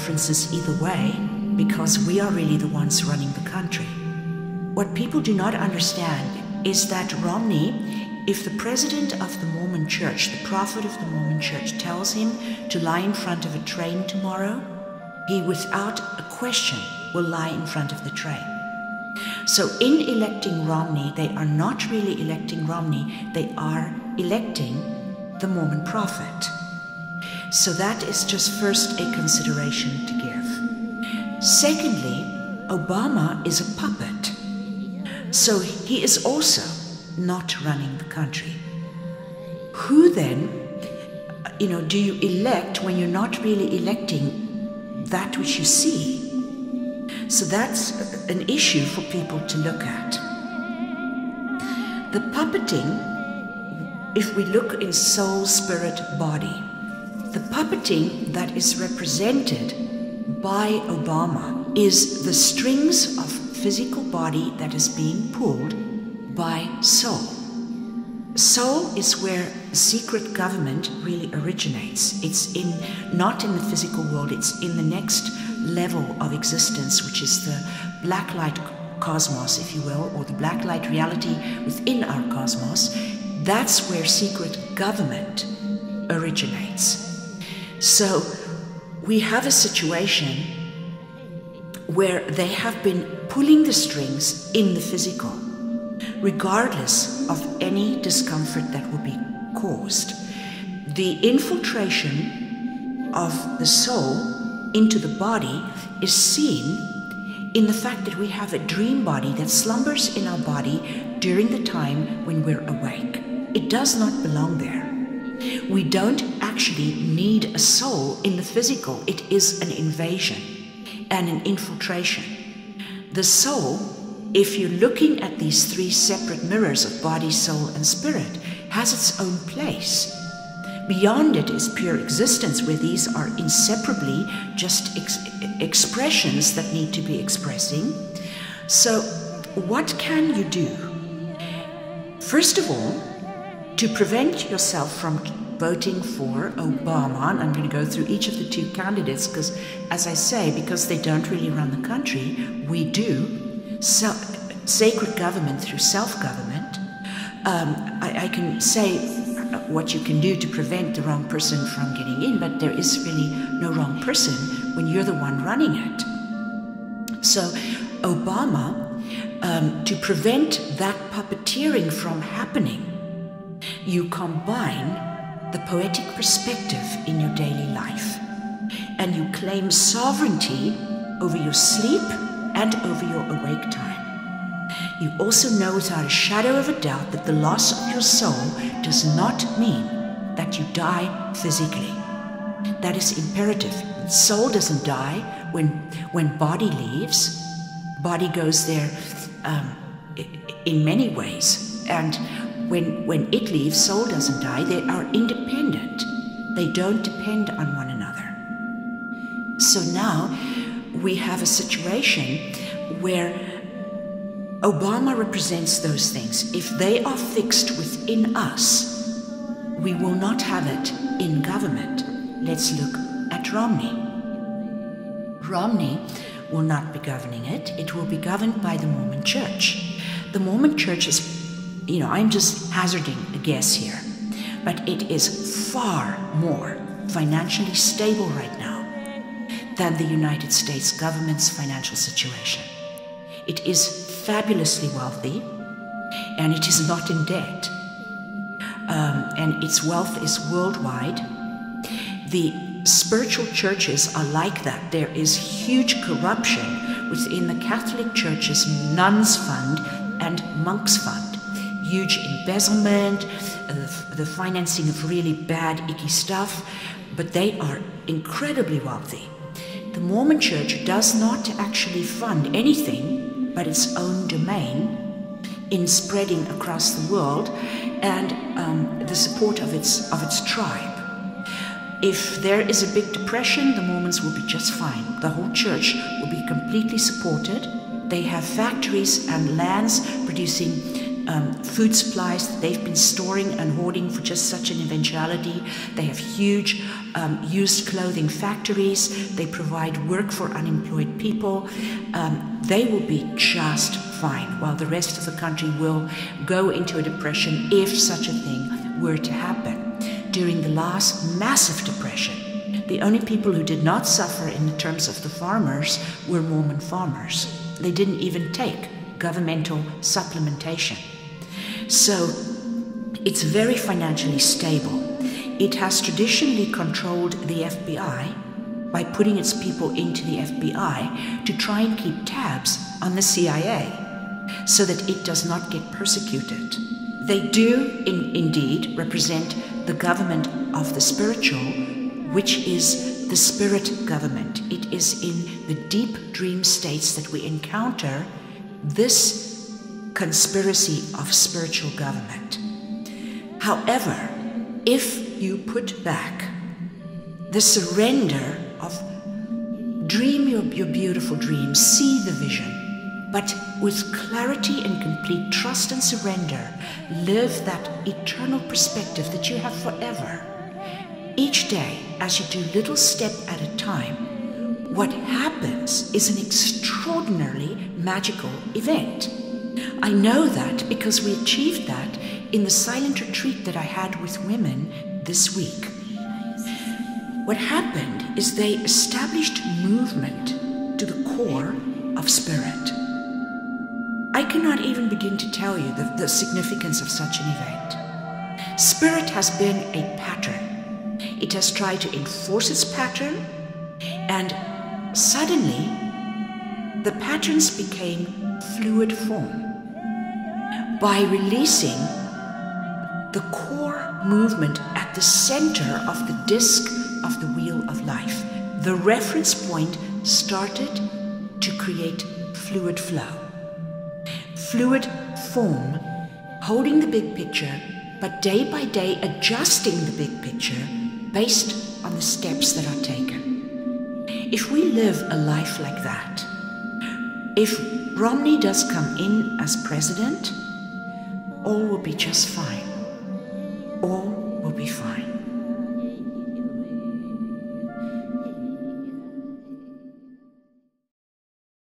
differences either way because we are really the ones running the country. What people do not understand is that Romney, if the president of the Mormon church, the prophet of the Mormon church, tells him to lie in front of a train tomorrow, he without a question will lie in front of the train. So in electing Romney, they are not really electing Romney, they are electing the Mormon prophet. So that is just first a consideration to give. Secondly, Obama is a puppet. So he is also not running the country. Who then, do you elect when you're not really electing that which you see? So that's an issue for people to look at. The puppeting, if we look in soul, spirit, body, the puppeting that is represented by Obama is the strings of physical body that is being pulled by soul. Soul is where secret government really originates. It's not in the physical world, it's in the next level of existence, which is the black light cosmos, if you will, or the black light reality within our cosmos. That's where secret government originates. So we have a situation where they have been pulling the strings in the physical, regardless of any discomfort that will be caused. The infiltration of the soul into the body is seen in the fact that we have a dream body that slumbers in our body during the time when we're awake. It does not belong there. We don't actually need a soul in the physical. It is an invasion and an infiltration. The soul, if you're looking at these three separate mirrors of body, soul, and spirit, has its own place. Beyond it is pure existence, where these are inseparably just expressions that need to be expressing. So what can you do? First of all, to prevent yourself from voting for Obama, and I'm going to go through each of the two candidates because, as I say, because they don't really run the country, we do sacred government through self-government. I can say what you can do to prevent the wrong person from getting in, but there is really no wrong person when you're the one running it. So Obama, to prevent that puppeteering from happening, you combine the poetic perspective in your daily life, and you claim sovereignty over your sleep and over your awake time. You also know without a shadow of a doubt that the loss of your soul does not mean that you die physically. That is imperative. Soul doesn't die when body leaves. Body goes there in many ways, and when it leaves, soul doesn't die. They are independent. They don't depend on one another. So now we have a situation where Obama represents those things. If they are fixed within us, we will not have it in government. Let's look at Romney. Romney will not be governing it. It will be governed by the Mormon Church. The Mormon Church is, I'm just hazarding a guess here, but it is far more financially stable right now than the United States government's financial situation. It is fabulously wealthy, and it is not in debt, and its wealth is worldwide. The spiritual churches are like that. There is huge corruption within the Catholic Church's nuns fund and monks fund. Huge embezzlement, the financing of really bad, icky stuff, but they are incredibly wealthy. The Mormon Church does not actually fund anything but its own domain in spreading across the world and the support of its tribe. If there is a big depression, the Mormons will be just fine. The whole church will be completely supported. They have factories and lands producing food supplies that they've been storing and hoarding for just such an eventuality. They have huge used clothing factories. They provide work for unemployed people. They will be just fine, while the rest of the country will go into a depression if such a thing were to happen. During the last massive depression, the only people who did not suffer in terms of the farmers were Mormon farmers. They didn't even take governmental supplementation. So it's very financially stable. It has traditionally controlled the FBI by putting its people into the FBI to try and keep tabs on the CIA so that it does not get persecuted. They do indeed represent the government of the spiritual, which is the spirit government. It is in the deep dream states that we encounter this conspiracy of spiritual government. However, if you put back the surrender of dream your beautiful dreams, see the vision, but with clarity and complete trust and surrender, live that eternal perspective that you have forever. Each day, as you do little step at a time, what happens is an extraordinarily magical event. I know that because we achieved that in the silent retreat that I had with women this week. What happened is they established movement to the core of spirit. I cannot even begin to tell you the significance of such an event. Spirit has been a pattern. It has tried to enforce its pattern, and suddenly the patterns became fluid form. By releasing the core movement at the center of the disc of the wheel of life, the reference point started to create fluid flow. Fluid form, holding the big picture, but day by day adjusting the big picture based on the steps that are taken. If we live a life like that, if Romney does come in as president, all will be just fine.